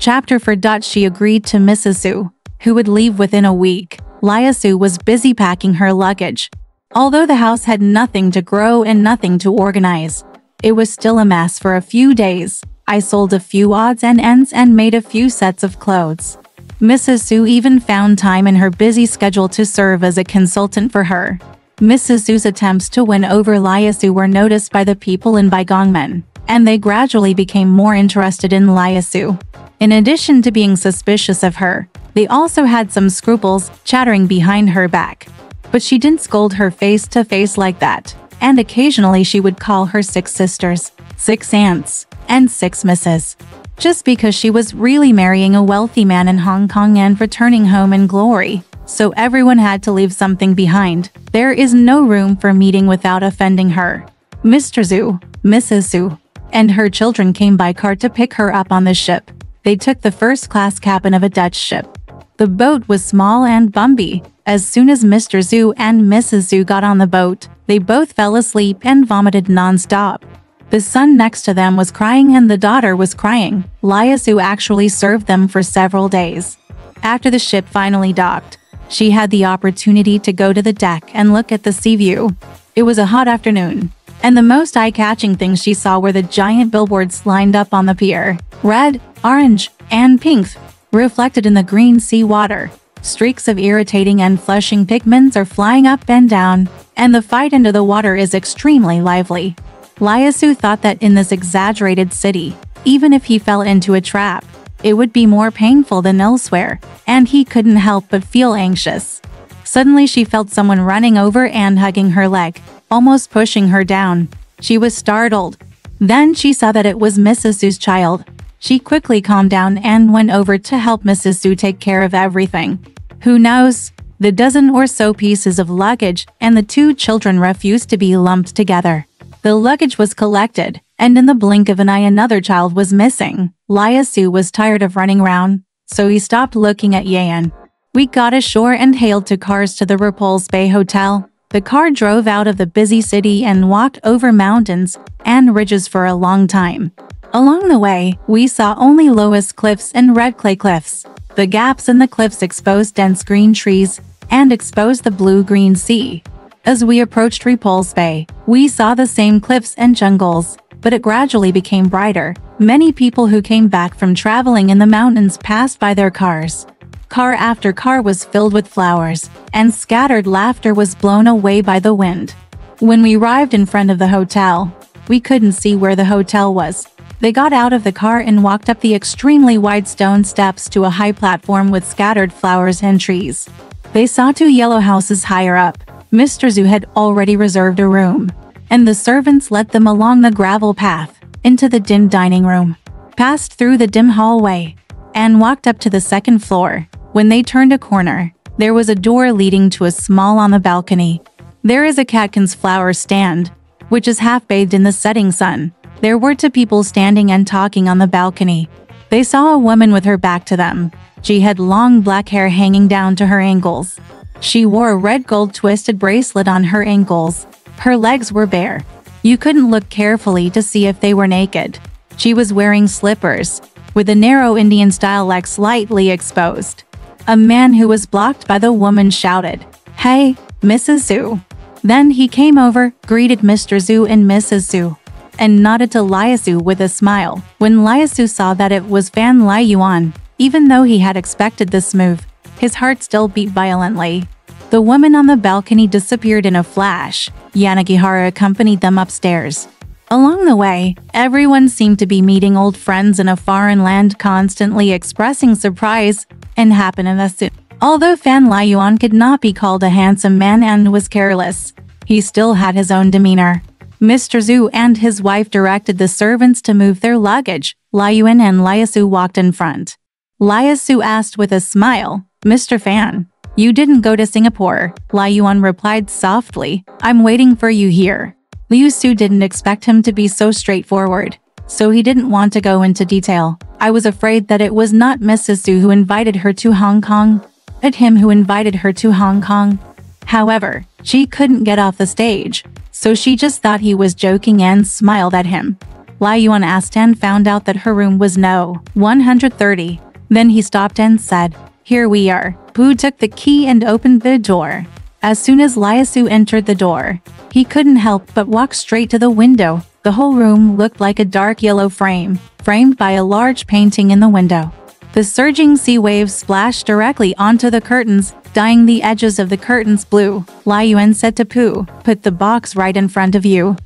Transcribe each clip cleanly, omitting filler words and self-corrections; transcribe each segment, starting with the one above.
Chapter 4. She agreed to Mrs. Su, who would leave within a week. Liusu was busy packing her luggage. Although the house had nothing to grow and nothing to organize, it was still a mess for a few days. I sold a few odds and ends and made a few sets of clothes. Mrs. Su even found time in her busy schedule to serve as a consultant for her. Mrs. Su's attempts to win over Liusu were noticed by the people in Baigongmen, and they gradually became more interested in Liusu. In addition to being suspicious of her, they also had some scruples, chattering behind her back. But she didn't scold her face to face like that, and occasionally she would call her 6 sisters, 6 aunts, and 6 misses. Just because she was really marrying a wealthy man in Hong Kong and returning home in glory, so everyone had to leave something behind. There is no room for meeting without offending her. Mr. Zhu, Mrs. Su, and her children came by car to pick her up on the ship. They took the first-class cabin of a Dutch ship. The boat was small and bumpy. As soon as Mr. Zhu and Mrs. Zhu got on the boat, they both fell asleep and vomited non-stop. The son next to them was crying and the daughter was crying. Liusu actually served them for several days. After the ship finally docked, she had the opportunity to go to the deck and look at the sea view. It was a hot afternoon, and the most eye-catching things she saw were the giant billboards lined up on the pier. Red, orange, and pink, reflected in the green sea water. Streaks of irritating and flushing pigments are flying up and down, and the fight into the water is extremely lively. Liusu thought that in this exaggerated city, even if he fell into a trap, it would be more painful than elsewhere, and he couldn't help but feel anxious. Suddenly she felt someone running over and hugging her leg, almost pushing her down. She was startled. Then she saw that it was Mrs. Su's child. She quickly calmed down and went over to help Mrs. Su take care of everything. Who knows? The dozen or so pieces of luggage and the 2 children refused to be lumped together. The luggage was collected, and in the blink of an eye another child was missing. Liusu was tired of running around, so he stopped looking at Yan. We got ashore and hailed 2 cars to the Repulse Bay Hotel. The car drove out of the busy city and walked over mountains and ridges for a long time. Along the way, we saw only lowest cliffs and red clay cliffs. The gaps in the cliffs exposed dense green trees and exposed the blue-green sea. As we approached Repulse Bay, we saw the same cliffs and jungles, but it gradually became brighter. Many people who came back from traveling in the mountains passed by their cars. Car after car was filled with flowers, and scattered laughter was blown away by the wind. When we arrived in front of the hotel, we couldn't see where the hotel was. They got out of the car and walked up the extremely wide stone steps to a high platform with scattered flowers and trees. They saw 2 yellow houses higher up. Mr. Zhu had already reserved a room, and the servants led them along the gravel path, into the dim dining room, passed through the dim hallway, and walked up to the 2nd floor. When they turned a corner, there was a door leading to a small on the balcony. There is a Catkins flower stand, which is half-bathed in the setting sun. There were 2 people standing and talking on the balcony. They saw a woman with her back to them. She had long black hair hanging down to her ankles. She wore a red gold twisted bracelet on her ankles. Her legs were bare. You couldn't look carefully to see if they were naked. She was wearing slippers, with a narrow Indian-style leg slightly exposed. A man who was blocked by the woman shouted, "Hey, Mrs. Zhu." Then he came over, greeted Mr. Zhu and Mrs. Zhu, and nodded to Liusu with a smile. When Liusu saw that it was Fan Liuyuan, even though he had expected this move, his heart still beat violently. The woman on the balcony disappeared in a flash. Yanagihara accompanied them upstairs. Along the way, everyone seemed to be meeting old friends in a foreign land, constantly expressing surprise and happiness. Although Fan Liuan could not be called a handsome man and was careless, he still had his own demeanor. Mr. Zhu and his wife directed the servants to move their luggage. Liuan and Liusu walked in front. Liusu asked with a smile, "Mr. Fan, you didn't go to Singapore?" Liuan replied softly, "I'm waiting for you here." Liusu didn't expect him to be so straightforward, so he didn't want to go into detail. "I was afraid that it was not Mrs. Zhu who invited her to Hong Kong, but him who invited her to Hong Kong." However, she couldn't get off the stage, so she just thought he was joking and smiled at him. Liuyuan asked and found out that her room was no 130. Then he stopped and said, "Here we are." Pu took the key and opened the door. As soon as Liusu entered the door, he couldn't help but walk straight to the window. The whole room looked like a dark yellow frame, framed by a large painting in the window. The surging sea waves splashed directly onto the curtains, dyeing the edges of the curtains blue. Liuyuan said to Pu, "Put the box right in front of you."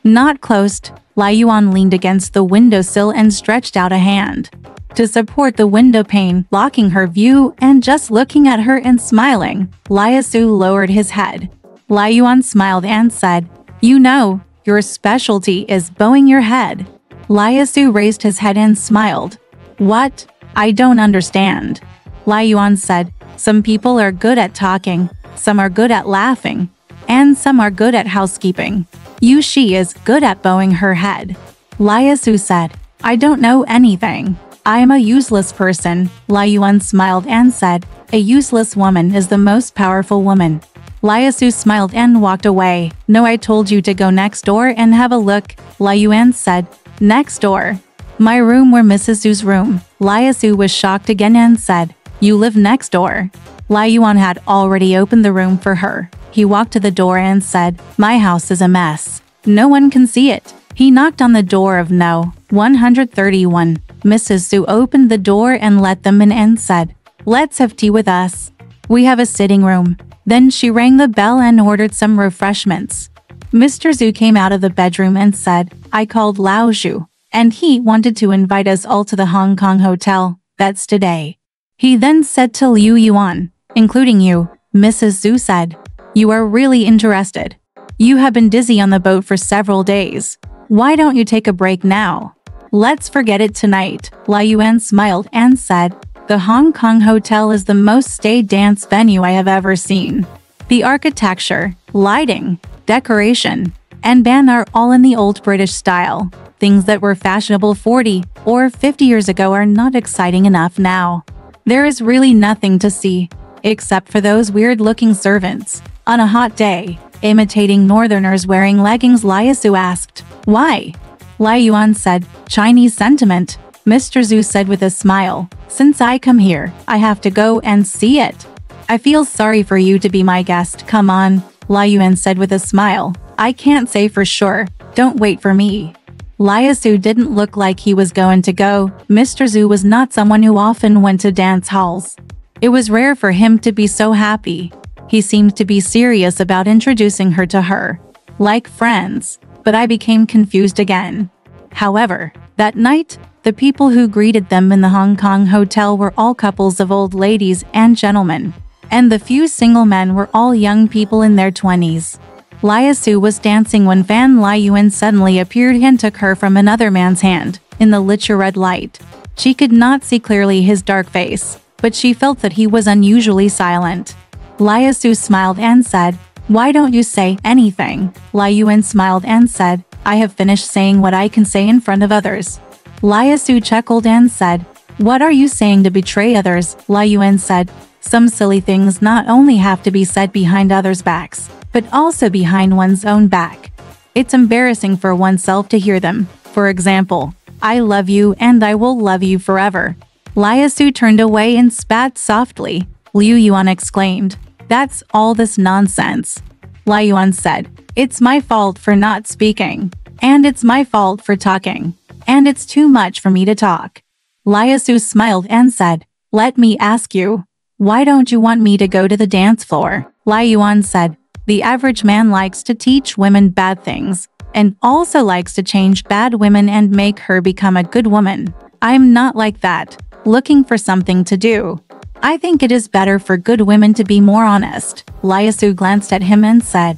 Not closed, Liuyuan leaned against the windowsill and stretched out a hand to support the window pane, blocking her view, and just looking at her and smiling. Liusu lowered his head. Liuyuan smiled and said, "You know, your specialty is bowing your head." Liusu raised his head and smiled. "What? I don't understand." Liuyuan said, "Some people are good at talking, some are good at laughing, and some are good at housekeeping. She is good at bowing her head." Liusu said, "I don't know anything. I am a useless person." Liuyuan smiled and said, "A useless woman is the most powerful woman." Liusu smiled and walked away. "No, I told you to go next door and have a look." Liuyuan said, "Next door? My room or Mrs. Zhu's room?" Liusu was shocked again and said, "You live next door." Liuyuan had already opened the room for her. He walked to the door and said, "My house is a mess. No one can see it." He knocked on the door of no 131. Mrs. Zhu opened the door and let them in and said, "Let's have tea with us. We have a sitting room." Then she rang the bell and ordered some refreshments. Mr. Zhu came out of the bedroom and said, "I called Liusu, and he wanted to invite us all to the Hong Kong hotel. That's today." He then said to Liuyuan, "Including you." Mrs. Zhu said, "You are really interested. You have been dizzy on the boat for several days. Why don't you take a break now? Let's forget it tonight." Liuyuan smiled and said, "The Hong Kong hotel is the most stayed dance venue I have ever seen. The architecture, lighting, decoration, and band are all in the old British style. Things that were fashionable 40 or 50 years ago are not exciting enough now. There is really nothing to see, except for those weird-looking servants. On a hot day, imitating northerners wearing leggings." Liusu asked, "Why?" Liuyuan said, "Chinese sentiment." Mr. Zhu said with a smile, "Since I come here, I have to go and see it. I feel sorry for you to be my guest. Come on." Liuyuan said with a smile, "I can't say for sure. Don't wait for me." Liusu didn't look like he was going to go. Mr. Zhu was not someone who often went to dance halls. It was rare for him to be so happy. He seemed to be serious about introducing her to her, like friends, but I became confused again. However, that night, the people who greeted them in the Hong Kong hotel were all couples of old ladies and gentlemen, and the few single men were all young people in their 20s. Liusu was dancing when Fan Liuyuan suddenly appeared and took her from another man's hand, in the lit red light. She could not see clearly his dark face, but she felt that he was unusually silent. Liusu smiled and said, "Why don't you say anything?" Liuyuan smiled and said, "I have finished saying what I can say in front of others." Liusu chuckled and said, "What are you saying to betray others?" Liuyuan said, "Some silly things not only have to be said behind others' backs, but also behind one's own back. It's embarrassing for oneself to hear them. For example, 'I love you and I will love you forever.'" Liusu turned away and spat softly. Liuyuan exclaimed, "That's all this nonsense." Liuyuan said, "It's my fault for not speaking. And it's my fault for talking. And it's too much for me to talk." Liusu smiled and said, "Let me ask you, why don't you want me to go to the dance floor?" Liuyuan said, "The average man likes to teach women bad things, and also likes to change bad women and make her become a good woman. I'm not like that, looking for something to do. I think it is better for good women to be more honest." Liusu glanced at him and said,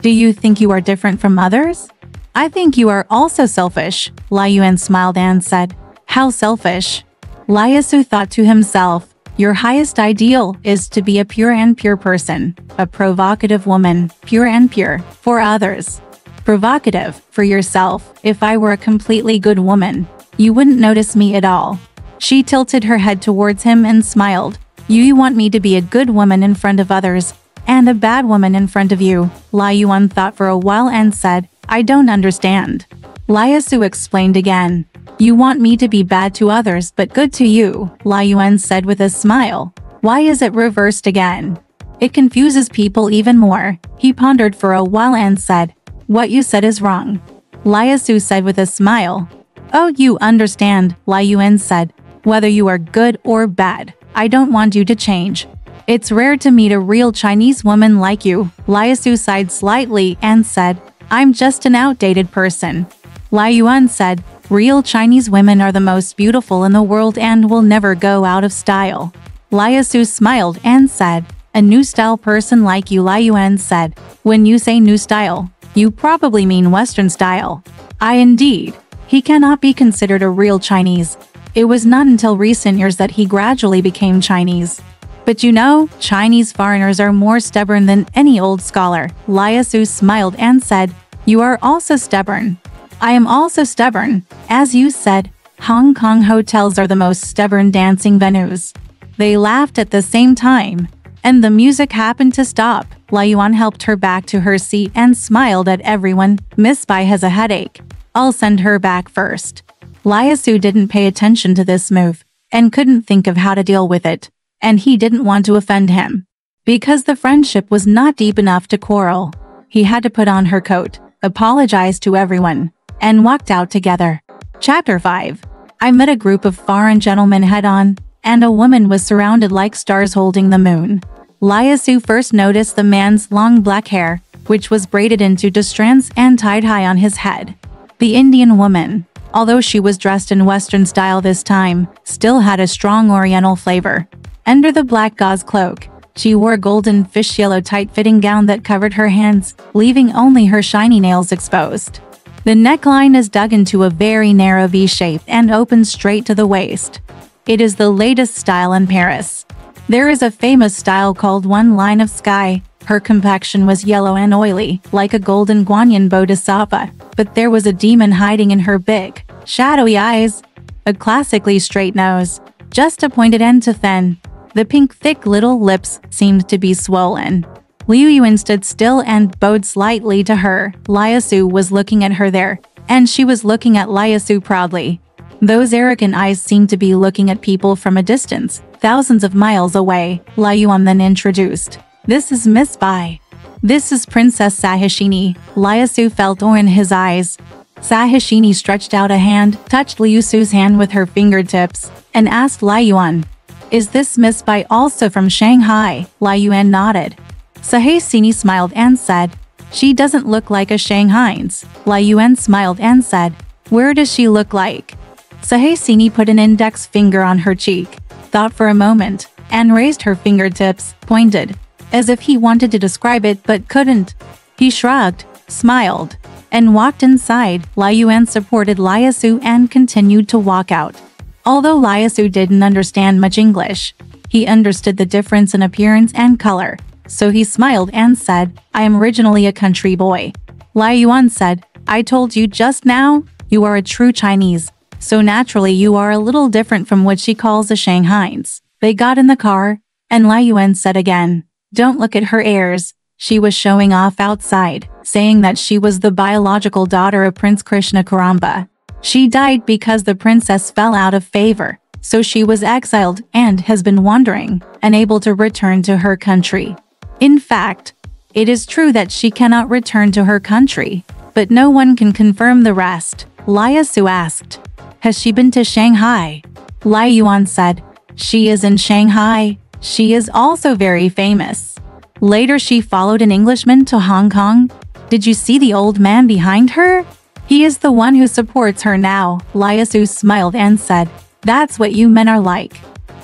"Do you think you are different from others?" "I think you are also selfish." Liuyuan smiled and said, "How selfish?" Liusu thought to himself, "Your highest ideal is to be a pure person, a provocative woman, pure for others. Provocative for yourself. If I were a completely good woman, you wouldn't notice me at all." She tilted her head towards him and smiled. You want me to be a good woman in front of others, and a bad woman in front of you." Liuyuan thought for a while and said, "I don't understand." Liusu explained again. You want me to be bad to others but good to you, Liuyuan said with a smile. Why is it reversed again? It confuses people even more. He pondered for a while and said, what you said is wrong. Liusu said with a smile. Oh, you understand, Liuyuan said. Whether you are good or bad, I don't want you to change. It's rare to meet a real Chinese woman like you. Liusu sighed slightly and said, I'm just an outdated person. Liuyuan said, real Chinese women are the most beautiful in the world and will never go out of style. Liusu smiled and said, a new style person like you. Liuyuan said, when you say new style, you probably mean Western style. Indeed. He cannot be considered a real Chinese. It was not until recent years that he gradually became Chinese. But you know, Chinese foreigners are more stubborn than any old scholar. Liusu smiled and said, you are also stubborn. I am also stubborn. As you said, Hong Kong hotels are the most stubborn dancing venues. They laughed at the same time. And the music happened to stop. Liuyuan helped her back to her seat and smiled at everyone. Miss Bai has a headache. I'll send her back first. Liusu didn't pay attention to this move and couldn't think of how to deal with it. And he didn't want to offend him. Because the friendship was not deep enough to quarrel. He had to put on her coat, apologize to everyone, and walked out together. Chapter 5. I met a group of foreign gentlemen head-on, and a woman was surrounded like stars holding the moon. Liusu first noticed the man's long black hair, which was braided into two strands and tied high on his head. The Indian woman, although she was dressed in Western style this time, still had a strong Oriental flavor. Under the black gauze cloak, she wore a golden fish yellow tight-fitting gown that covered her hands, leaving only her shiny nails exposed. The neckline is dug into a very narrow V shape and opens straight to the waist. It is the latest style in Paris. There is a famous style called One Line of Sky. Her complexion was yellow and oily, like a golden Guanyin bodhisattva, but there was a demon hiding in her big, shadowy eyes. A classically straight nose, just a pointed end to thin. The pink thick little lips seemed to be swollen. Liuyuan stood still and bowed slightly to her. Liusu was looking at her there, and she was looking at Liusu proudly. Those arrogant eyes seemed to be looking at people from a distance, thousands of miles away. Liuyuan then introduced. This is Miss Bai. This is Princess Sahishini. Liusu felt awe in his eyes. Sahishini stretched out a hand, touched Liusu's hand with her fingertips, and asked Liuyuan, is this Miss Bai also from Shanghai? Liuyuan nodded. Sahishini smiled and said, she doesn't look like a Shanghaians. Liuyuan smiled and said, where does she look like? Sahishini put an index finger on her cheek, thought for a moment, and raised her fingertips, pointed, as if he wanted to describe it but couldn't. He shrugged, smiled, and walked inside. Liuyuan supported Liusu and continued to walk out. Although Liusu didn't understand much English, he understood the difference in appearance and color, so he smiled and said, I am originally a country boy. Liuyuan said, I told you just now, you are a true Chinese. So naturally you are a little different from what she calls the Shanghaians. They got in the car, and Liuyuan said again, don't look at her airs. She was showing off outside, saying that she was the biological daughter of Prince Krishna Karamba. She died because the princess fell out of favor, so she was exiled and has been wandering, unable to return to her country. In fact, it is true that she cannot return to her country, but no one can confirm the rest. Liusu asked, has she been to Shanghai? Liuyuan said, she is in Shanghai. She is also very famous. Later she followed an Englishman to Hong Kong. Did you see the old man behind her? He is the one who supports her now. Liusu smiled and said, that's what you men are like.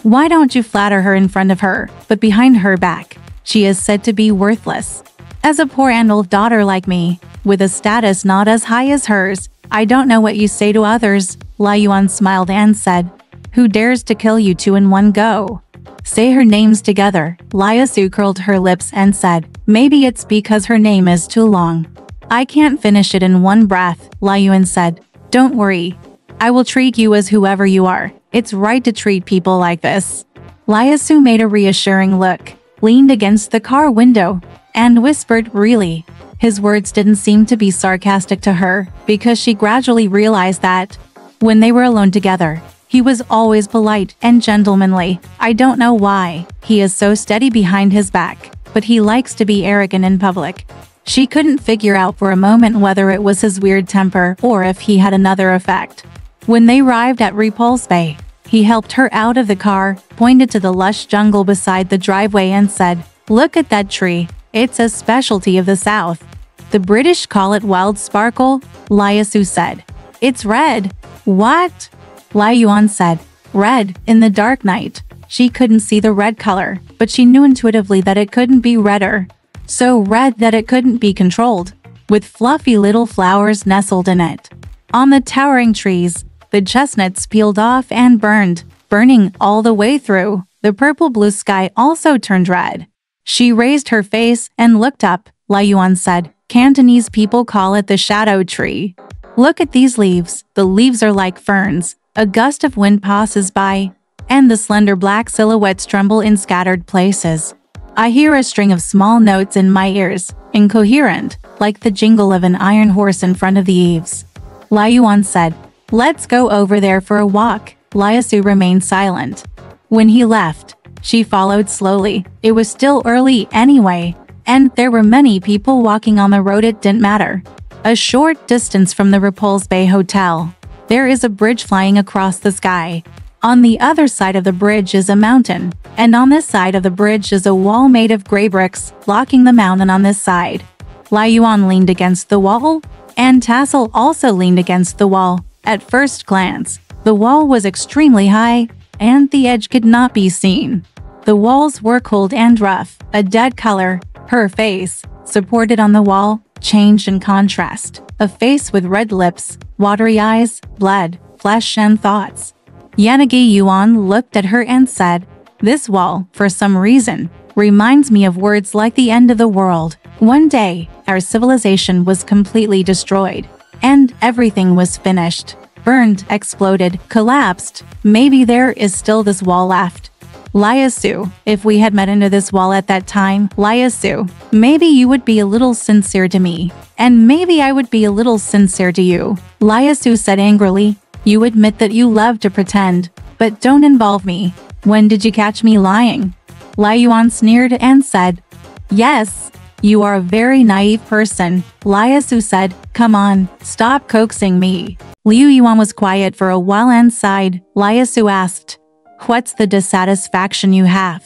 Why don't you flatter her in front of her, but behind her back? She is said to be worthless. As a poor and old daughter like me, with a status not as high as hers, I don't know what you say to others. Liuyuan smiled and said, who dares to kill you two in one go? Say her names together. Liusu curled her lips and said, maybe it's because her name is too long. I can't finish it in one breath. Liuyuan said, don't worry. I will treat you as whoever you are. It's right to treat people like this. Liusu made a reassuring look, leaned against the car window, and whispered, really? His words didn't seem to be sarcastic to her, because she gradually realized that, when they were alone together, he was always polite and gentlemanly. I don't know why he is so steady behind his back, but he likes to be arrogant in public. She couldn't figure out for a moment whether it was his weird temper or if he had another effect. When they arrived at Repulse Bay, he helped her out of the car, pointed to the lush jungle beside the driveway and said, "Look at that tree. It's a specialty of the South. The British call it wild sparkle," Liusu said. "It's red." "What?" Liuyuan said. "Red, in the dark night." She couldn't see the red color, but she knew intuitively that it couldn't be redder. So red that it couldn't be controlled, with fluffy little flowers nestled in it. On the towering trees, the chestnuts peeled off and burned, burning all the way through. The purple-blue sky also turned red. She raised her face and looked up. Liuyuan said, "Cantonese people call it the shadow tree. Look at these leaves. The leaves are like ferns. A gust of wind passes by, and the slender black silhouettes tremble in scattered places. I hear a string of small notes in my ears, incoherent, like the jingle of an iron horse in front of the eaves." Liuyuan said, "Let's go over there for a walk." Liusu remained silent. When he left, she followed slowly. It was still early anyway, and there were many people walking on the road. It didn't matter. A short distance from the Repulse Bay Hotel, there is a bridge flying across the sky. On the other side of the bridge is a mountain, and on this side of the bridge is a wall made of gray bricks, blocking the mountain on this side. Liuyuan leaned against the wall, and Tassel also leaned against the wall. At first glance, the wall was extremely high, and the edge could not be seen. The walls were cold and rough, a dead color. Her face, supported on the wall, changed in contrast. A face with red lips, watery eyes, blood, flesh and thoughts. Yanagi Yuan looked at her and said, "This wall, for some reason, reminds me of words like the end of the world. One day, our civilization was completely destroyed, and everything was finished. Burned, exploded, collapsed. Maybe there is still this wall left. Liusu, if we had met under this wall at that time, Liusu, maybe you would be a little sincere to me, and maybe I would be a little sincere to you." Liusu said angrily, "You admit that you love to pretend, but don't involve me. When did you catch me lying?" Liuyuan sneered and said, "Yes, you are a very naive person." Liusu said, "Come on, stop coaxing me." Liuyuan was quiet for a while and sighed. Liusu asked, "What's the dissatisfaction you have?"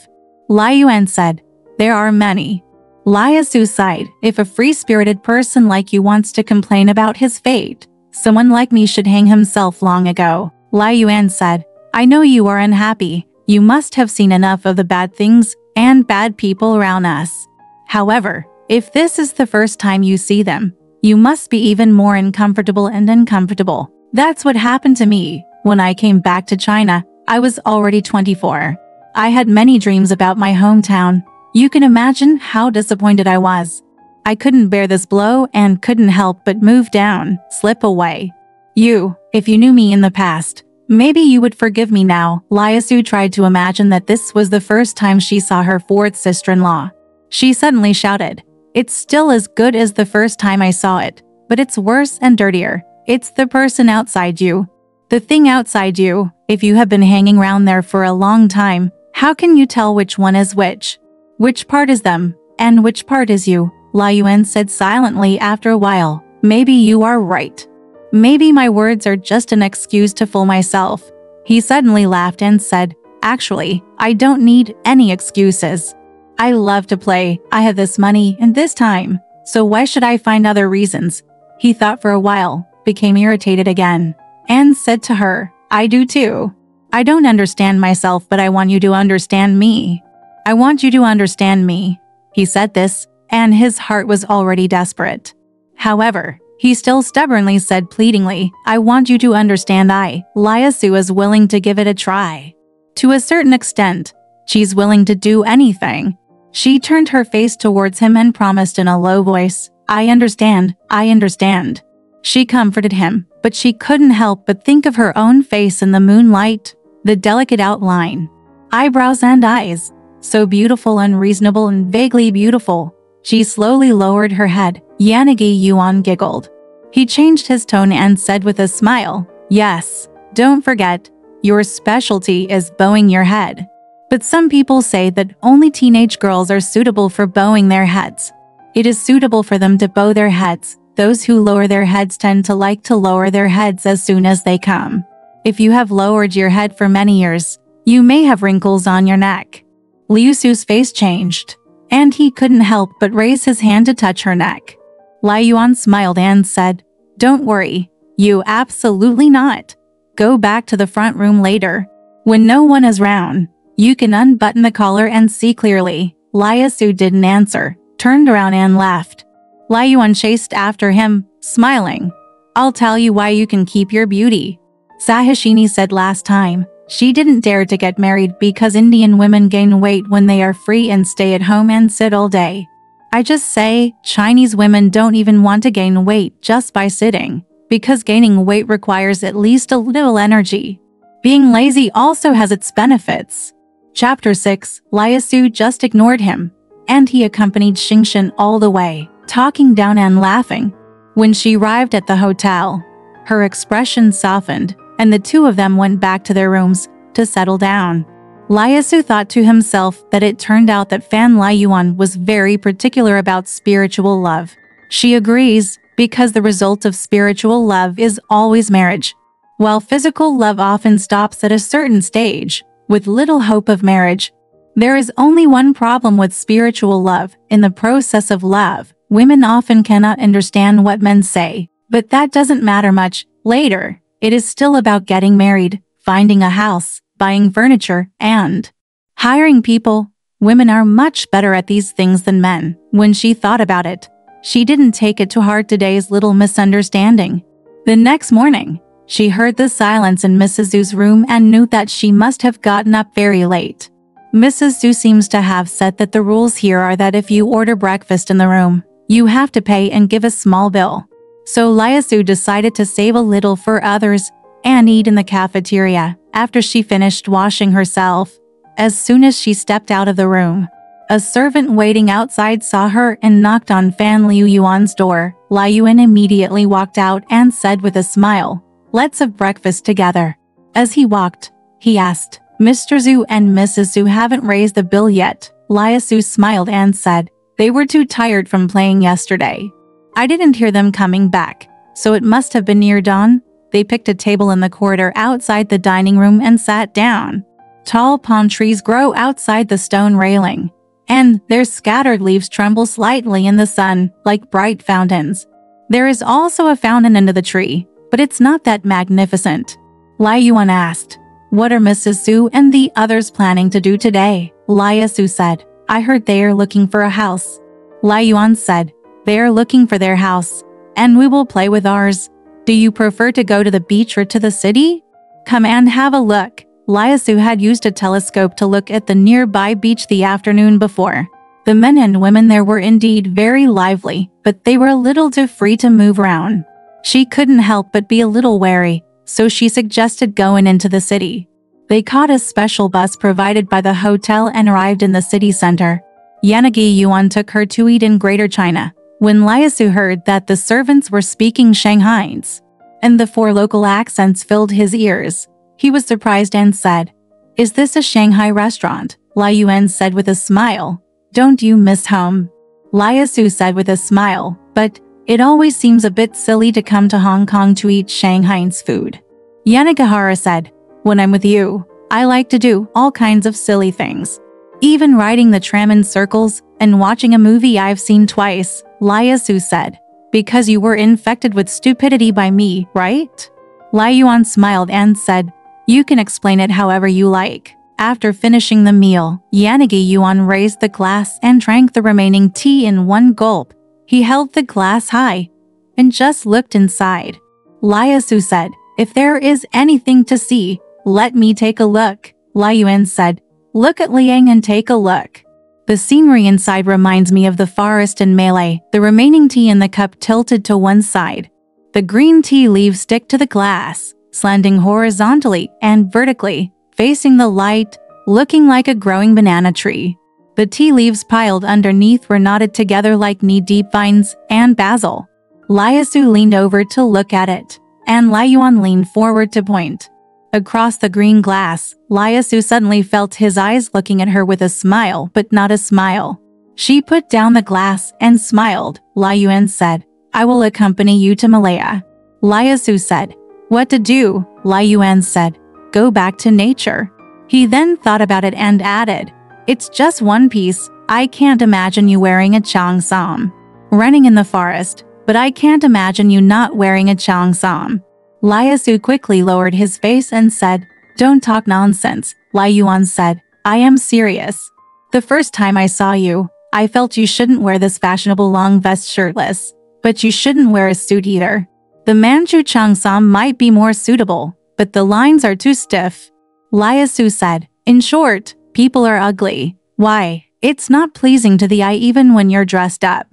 Liuyuan said, "There are many." Liusu sighed, "If a free-spirited person like you wants to complain about his fate, someone like me should hang himself long ago." Liuyuan said, "I know you are unhappy. You must have seen enough of the bad things and bad people around us. However, if this is the first time you see them, you must be even more uncomfortable and uncomfortable. That's what happened to me. When I came back to China, I was already 24. I had many dreams about my hometown. You can imagine how disappointed I was. I couldn't bear this blow and couldn't help but move down, slip away. If you knew me in the past, maybe you would forgive me now." Liusu tried to imagine that this was the first time she saw her fourth sister-in-law. She suddenly shouted, "It's still as good as the first time I saw it, but it's worse and dirtier. It's the person outside you. The thing outside you. If you have been hanging around there for a long time, how can you tell which one is which? Which part is them, and which part is you?" Liuyuan said silently after a while, "Maybe you are right. Maybe my words are just an excuse to fool myself." He suddenly laughed and said, "Actually, I don't need any excuses. I love to play. I have this money and this time, so why should I find other reasons?" He thought for a while, became irritated again, and said to her, "I do too. I don't understand myself, but I want you to understand me. I want you to understand me." He said this, and his heart was already desperate. However, he still stubbornly said pleadingly, "I want you to understand Liusu is willing to give it a try. To a certain extent, she's willing to do anything." She turned her face towards him and promised in a low voice, "I understand, I understand." She comforted him, but she couldn't help but think of her own face in the moonlight, the delicate outline, eyebrows and eyes, so beautiful, unreasonable and vaguely beautiful. She slowly lowered her head. Liuyuan giggled. He changed his tone and said with a smile, "Yes, don't forget, your specialty is bowing your head. But some people say that only teenage girls are suitable for bowing their heads. It is suitable for them to bow their heads. Those who lower their heads tend to like to lower their heads as soon as they come. If you have lowered your head for many years, you may have wrinkles on your neck." Liusu's face changed, and he couldn't help but raise his hand to touch her neck. Liuyuan smiled and said, "Don't worry, you absolutely not. Go back to the front room later. When no one is round, you can unbutton the collar and see clearly." Liusu didn't answer, turned around and left. Liuyuan chased after him, smiling. "I'll tell you why you can keep your beauty. Sahishini said last time, she didn't dare to get married because Indian women gain weight when they are free and stay at home and sit all day. I just say, Chinese women don't even want to gain weight just by sitting, because gaining weight requires at least a little energy. Being lazy also has its benefits." Chapter 6. Liusu just ignored him, and he accompanied Xingshan all the way, talking down and laughing. When she arrived at the hotel, her expression softened, and the two of them went back to their rooms to settle down. Liusu thought to himself that it turned out that Fan Liuyuan was very particular about spiritual love. She agrees, because the result of spiritual love is always marriage, while physical love often stops at a certain stage, with little hope of marriage. There is only one problem with spiritual love. In the process of love, women often cannot understand what men say, but that doesn't matter much. Later, it is still about getting married, finding a house, buying furniture, and hiring people. Women are much better at these things than men. When she thought about it, she didn't take it to heart today's little misunderstanding. The next morning, she heard the silence in Mrs. Zhu's room and knew that she must have gotten up very late. Mrs. Zhu seems to have said that the rules here are that if you order breakfast in the room, you have to pay and give a small bill. So Liusu decided to save a little for others and eat in the cafeteria. After she finished washing herself, as soon as she stepped out of the room, a servant waiting outside saw her and knocked on Fan Liuyuan's door. Liuyuan immediately walked out and said with a smile, "Let's have breakfast together." As he walked, he asked, "Mr. Zhu and Mrs. Zhu haven't raised the bill yet." Liusu smiled and said, "They were too tired from playing yesterday. I didn't hear them coming back, so it must have been near dawn." They picked a table in the corridor outside the dining room and sat down. Tall palm trees grow outside the stone railing, and their scattered leaves tremble slightly in the sun, like bright fountains. There is also a fountain under the tree, but it's not that magnificent. Liuyuan asked, "What are Mrs. Zhu and the others planning to do today?" Liusu said, "I heard they are looking for a house." Liuyuan said, "They are looking for their house, and we will play with ours. Do you prefer to go to the beach or to the city? Come and have a look." Liusu had used a telescope to look at the nearby beach the afternoon before. The men and women there were indeed very lively, but they were a little too free to move around. She couldn't help but be a little wary, so she suggested going into the city. They caught a special bus provided by the hotel and arrived in the city center. Liuyuan took her to eat in Greater China. When Liusu heard that the servants were speaking Shanghai's, and the 4 local accents filled his ears, he was surprised and said, "Is this a Shanghai restaurant?" Liuyuan said with a smile, "Don't you miss home?" Liusu said with a smile, "But it always seems a bit silly to come to Hong Kong to eat Shanghai's food." Yanagihara said, "When I'm with you, I like to do all kinds of silly things. Even riding the tram in circles and watching a movie I've seen twice." Liusu said, "Because you were infected with stupidity by me, right?" Liuyuan smiled and said, "You can explain it however you like." After finishing the meal, Liuyuan raised the glass and drank the remaining tea in one gulp. He held the glass high and just looked inside. Liusu said, "If there is anything to see, let me take a look." Liuyuan said, "Look at Liang and take a look. The scenery inside reminds me of the forest in Malay." The remaining tea in the cup tilted to one side. The green tea leaves stick to the glass, slanting horizontally and vertically, facing the light, looking like a growing banana tree. The tea leaves piled underneath were knotted together like knee-deep vines and basil. Liusu leaned over to look at it, and Liuyuan leaned forward to point. Across the green glass, Liusu suddenly felt his eyes looking at her with a smile, but not a smile. She put down the glass and smiled. Liuyuan said, "I will accompany you to Malaya." Liusu said, "What to do?" Liuyuan said, "Go back to nature." He then thought about it and added, "It's just one piece. I can't imagine you wearing a cheongsam. Running in the forest, but I can't imagine you not wearing a cheongsam." Liusu quickly lowered his face and said, "Don't talk nonsense." Liuyuan said, "I am serious. The first time I saw you, I felt you shouldn't wear this fashionable long vest shirtless, but you shouldn't wear a suit either. The Manchu cheongsam might be more suitable, but the lines are too stiff." Liusu said, "In short, people are ugly. Why? It's not pleasing to the eye even when you're dressed up."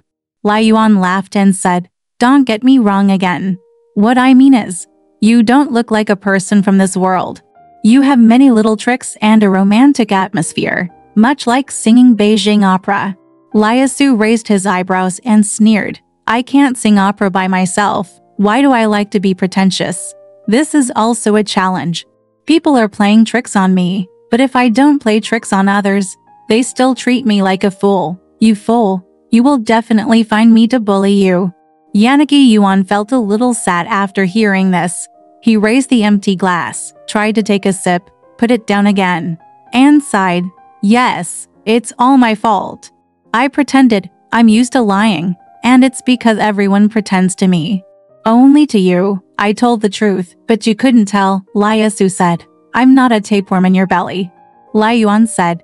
Liuyuan laughed and said, "Don't get me wrong again. What I mean is, you don't look like a person from this world. You have many little tricks and a romantic atmosphere, much like singing Beijing opera." Liusu raised his eyebrows and sneered, "I can't sing opera by myself. Why do I like to be pretentious? This is also a challenge. People are playing tricks on me, but if I don't play tricks on others, they still treat me like a fool. You fool, you will definitely find me to bully you." Yanagi Yuan felt a little sad after hearing this. He raised the empty glass, tried to take a sip, put it down again, and sighed, "Yes, it's all my fault. I pretended. I'm used to lying, and it's because everyone pretends to me. Only to you, I told the truth, but you couldn't tell." Liusu said, "I'm not a tapeworm in your belly." Liuyuan said,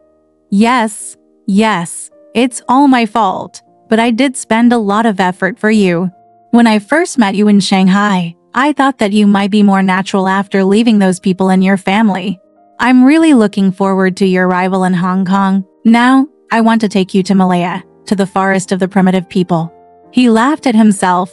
Yes, it's all my fault, but I did spend a lot of effort for you. When I first met you in Shanghai, I thought that you might be more natural after leaving those people in your family. I'm really looking forward to your arrival in Hong Kong. Now, I want to take you to Malaya, to the forest of the primitive people." He laughed at himself.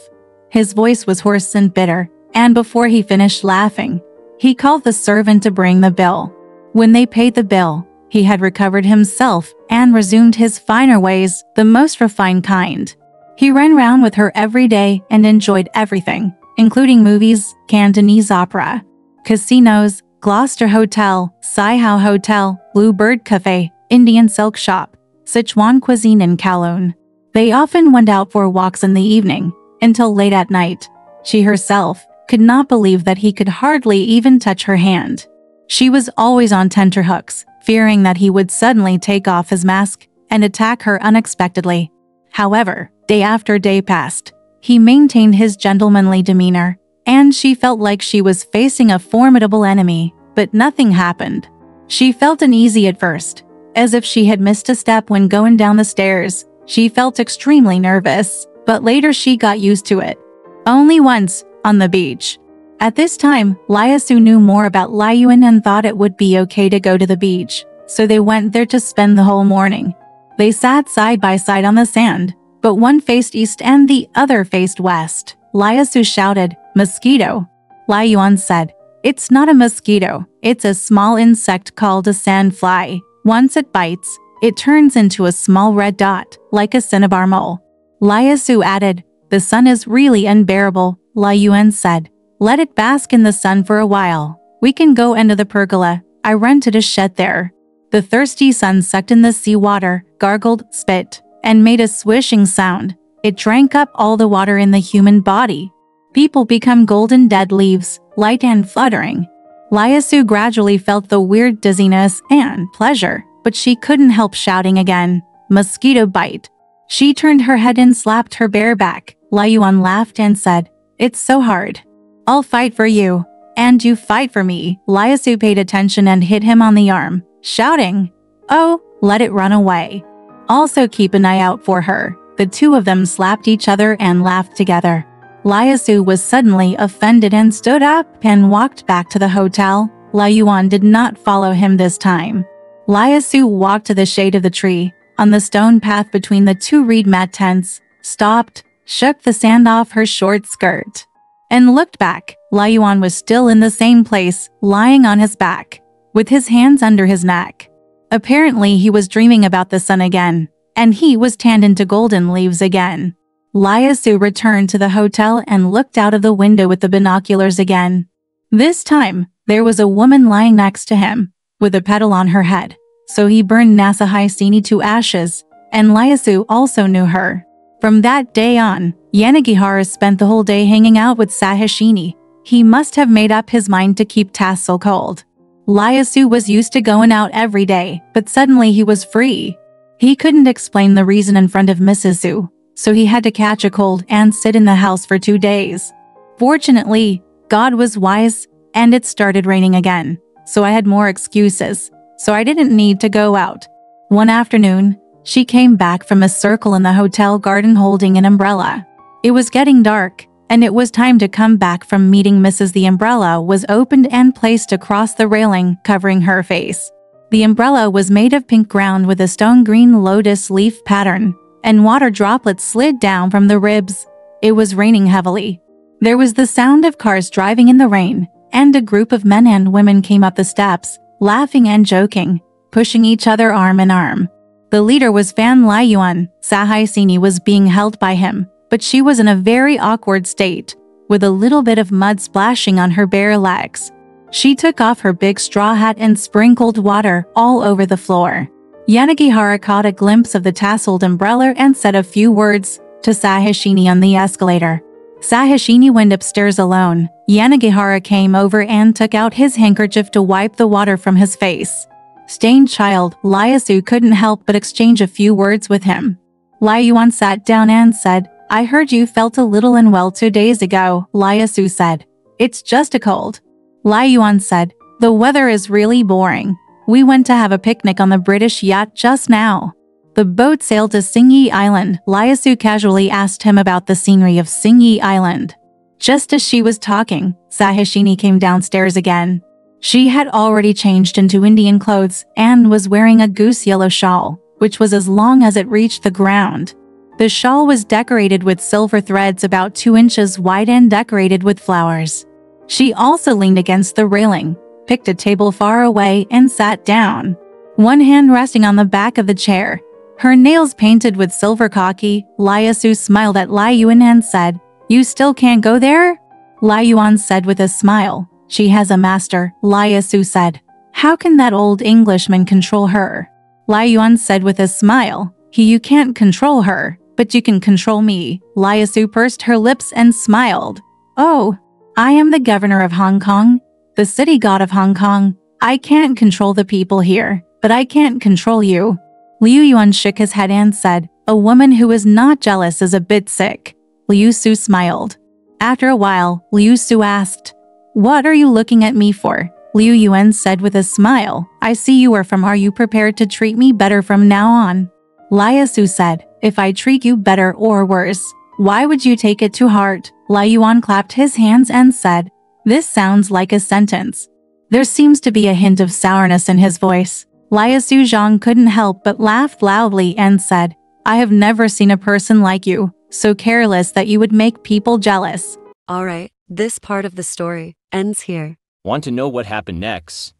His voice was hoarse and bitter, and before he finished laughing, he called the servant to bring the bill. When they paid the bill, he had recovered himself and resumed his finer ways, the most refined kind. He ran round with her every day and enjoyed everything, including movies, Cantonese opera, casinos, Gloucester Hotel, Saihao Hotel, Blue Bird Cafe, Indian Silk Shop, Sichuan cuisine in Kowloon. They often went out for walks in the evening, until late at night. She herself could not believe that he could hardly even touch her hand. She was always on tenterhooks, fearing that he would suddenly take off his mask and attack her unexpectedly. However, day after day passed. He maintained his gentlemanly demeanor, and she felt like she was facing a formidable enemy, but nothing happened. She felt uneasy at first, as if she had missed a step when going down the stairs. She felt extremely nervous, but later she got used to it. Only once, on the beach. At this time, Liusu knew more about Liuyuan and thought it would be okay to go to the beach, so they went there to spend the whole morning. They sat side by side on the sand, but one faced east and the other faced west. Liusu shouted, "Mosquito!" Liuyuan said, "It's not a mosquito, it's a small insect called a sandfly. Once it bites, it turns into a small red dot, like a cinnabar mole." Liusu added, "The sun is really unbearable." Liuyuan said, "Let it bask in the sun for a while. We can go into the pergola. I rented a shed there." The thirsty sun sucked in the seawater, gargled, spit, and made a swishing sound. It drank up all the water in the human body. People become golden dead leaves, light and fluttering. Liusu gradually felt the weird dizziness and pleasure, but she couldn't help shouting again, "Mosquito bite." She turned her head and slapped her bare back. Liuyuan laughed and said, "It's so hard. I'll fight for you, and you fight for me." Liusu paid attention and hit him on the arm, shouting, "Oh, let it run away. Also keep an eye out for her." The two of them slapped each other and laughed together. Liusu was suddenly offended and stood up and walked back to the hotel. Liuyuan did not follow him this time. Liusu walked to the shade of the tree, on the stone path between the two reed mat tents, stopped, shook the sand off her short skirt, and looked back. Liuyuan was still in the same place, lying on his back, with his hands under his neck. Apparently he was dreaming about the sun again, and he was tanned into golden leaves again. Liusu returned to the hotel and looked out of the window with the binoculars again. This time, there was a woman lying next to him, with a petal on her head. So he burned Sahasini to ashes, and Liusu also knew her. From that day on, Yanagihara spent the whole day hanging out with Sahasini. He must have made up his mind to keep Tassel cold. Liusu was used to going out every day, but suddenly he was free. He couldn't explain the reason in front of Mrs. Su, so he had to catch a cold and sit in the house for 2 days. Fortunately, God was wise, and it started raining again, so I had more excuses, so I didn't need to go out. One afternoon, she came back from a circle in the hotel garden holding an umbrella. It was getting dark, and it was time to come back from meeting Mrs. The umbrella was opened and placed across the railing, covering her face. The umbrella was made of pink ground with a stone green lotus leaf pattern, and water droplets slid down from the ribs. It was raining heavily. There was the sound of cars driving in the rain, and a group of men and women came up the steps, laughing and joking, pushing each other arm in arm. The leader was Fan Liuyuan. Sahasini was being held by him, but she was in a very awkward state, with a little bit of mud splashing on her bare legs. She took off her big straw hat and sprinkled water all over the floor. Yanagihara caught a glimpse of the tasseled umbrella and said a few words to Sahasini on the escalator. Sahasini went upstairs alone. Yanagihara came over and took out his handkerchief to wipe the water from his face. Stained child, Liusu couldn't help but exchange a few words with him. Liuan sat down and said, I heard you felt a little unwell 2 days ago. Liusu said, it's just a cold. Liuan said, the weather is really boring. We went to have a picnic on the British yacht just now. The boat sailed to Singyi Island. Liusu casually asked him about the scenery of Singyi Island. Just as she was talking, Sahasini came downstairs again. She had already changed into Indian clothes and was wearing a goose yellow shawl, which was as long as it reached the ground. The shawl was decorated with silver threads about 2 inches wide and decorated with flowers. She also leaned against the railing, picked a table far away and sat down, one hand resting on the back of the chair. Her nails painted with silver khaki. Liusu smiled at Liuan and said, you still can't go there? Liuan said with a smile, she has a master. Liusu said, how can that old Englishman control her? Liuan said with a smile, you can't control her, but you can control me. Liusu pursed her lips and smiled. Oh, I am the governor of Hong Kong, the city god of Hong Kong. I can't control the people here, but I can't control you. Liuyuan shook his head and said, a woman who is not jealous is a bit sick. Liusu smiled. After a while, Liusu asked, what are you looking at me for? Liuyuan said with a smile, I see you are from. Are you prepared to treat me better from now on? Liusu said, if I treat you better or worse, why would you take it to heart? Liuyuan clapped his hands and said, this sounds like a sentence. There seems to be a hint of sourness in his voice. Liusu Zhang couldn't help but laugh loudly and said, I have never seen a person like you, so careless that you would make people jealous. Alright, this part of the story ends here. Want to know what happened next?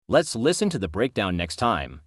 Let's listen to the breakdown next time.